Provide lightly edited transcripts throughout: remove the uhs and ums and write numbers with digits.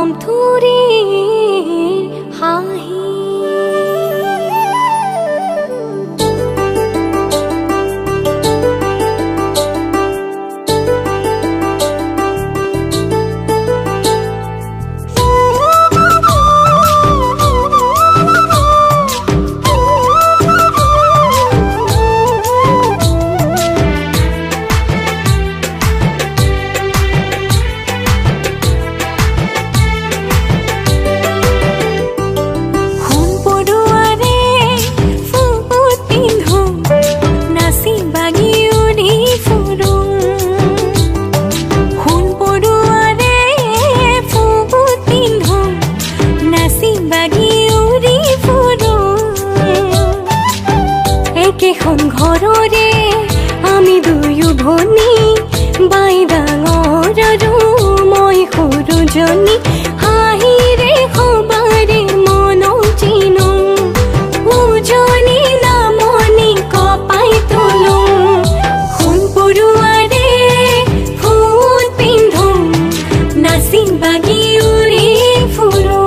অমথুৰিৰ হাঁহি কেখন ঘৰৰে আমি দুয়ো ভনী বাই ডাঙৰ আৰু মই সৰুজনী হাঁহিৰে সবাৰে মনক চিনো উজনি নামনি কপাই তোলো সোণ পৰুৱাৰে ফুল পিন্ধো নাচি বাগি উৰি ফুৰো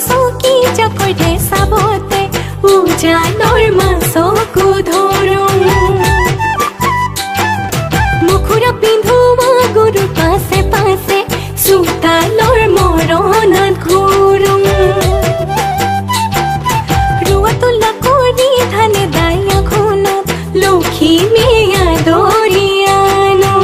চকী চকৰে চাবতে উজানৰ মাছকো ধৰো মুখুৰা পিন্ধোৱা গৰু পাছে পাছে চোতালৰ মৰণত ঘূৰো ৰোৱা তোলা কৰি ধানে দায়া খোলত লখিমীয়া দৰি আনো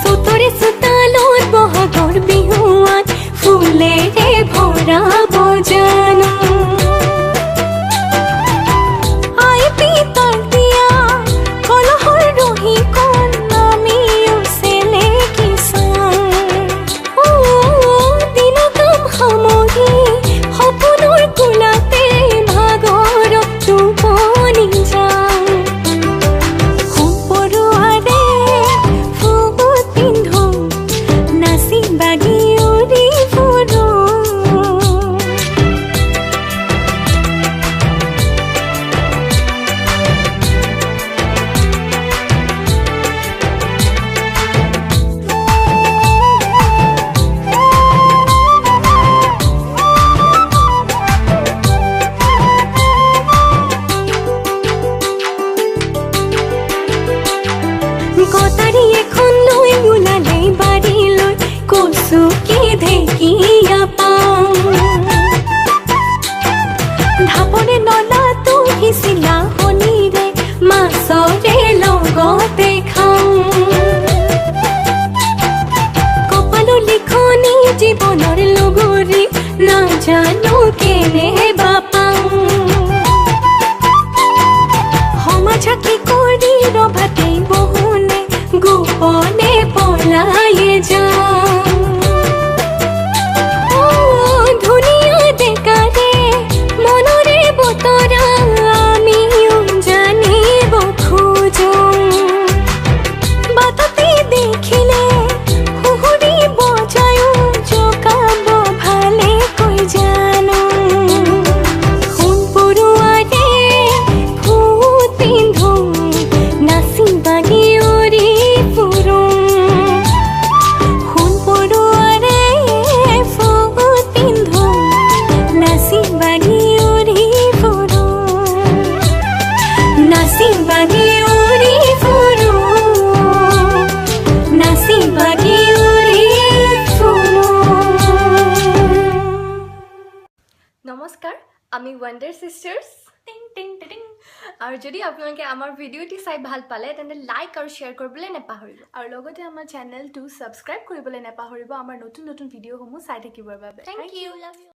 চোতৰে চোতালত বহাগৰ বিহুৱাত ফুলেৰে ভৰাব জানো আই পিতাক দিয়া কলহৰ ৰহি কণ আমিও চেলে কিচান দিন কাম সামৰি সপোনৰ কোলাতে ভাগৰত টোপনি যাওঁ সোণ পৰুৱাৰে ফুল পিন্ধো নাচি বাগি উৰি কটাৰী এখন লৈ ওলালে বাৰীলৈ কচুকে ঢেকীয়া পাওঁ ঢাপৰে নলাটো সিঁচিলা শনিৰে মাছৰে লগতে খাওঁ কপালৰ লিখনি জীৱনৰ লগৰী নাজানো কেনে বা পাওঁ সমাজকে কৰি ৰভাতে বহুনে গোপনে পলায়ে যাওঁ ধুনীয়া ডেকাৰে মনৰে বতৰা আমিও জানিব খোজো বাটতে দেখিলে সুহুৰি বজায়ো জকাব ভালে কৈ জানো সোণ পৰুৱাৰে ফুল পিন্ধো নাচি বাগি উৰি ফুৰো সোণ পৰুৱাৰে ফুল পিন্ধো নাচি বাগি উৰি ফুৰো নাচি বাগি উৰি ফুৰো নাচি বাগি উৰি ফুৰো নমস্কাৰ আমি ওয়ান্ডাৰ সিস্টাৰ্স টিং টিং টিং আৰু যদি আপোনালোকে আমাৰ ভিডিঅ'টি চাই ভাল পালে তেন্তে লাইক আৰু শ্বেয়াৰ কৰিবলৈ নাপাহৰিব আৰু লগতে আমাৰ চেনেলটো সাবস্ক্ৰাইব কৰিবলৈ নাপাহৰিব আমাৰ নতুন নতুন ভিডিঅ'সমূহ চাই থাকিবৰ বাবে থ্যাংক ইউ লাভ ইউ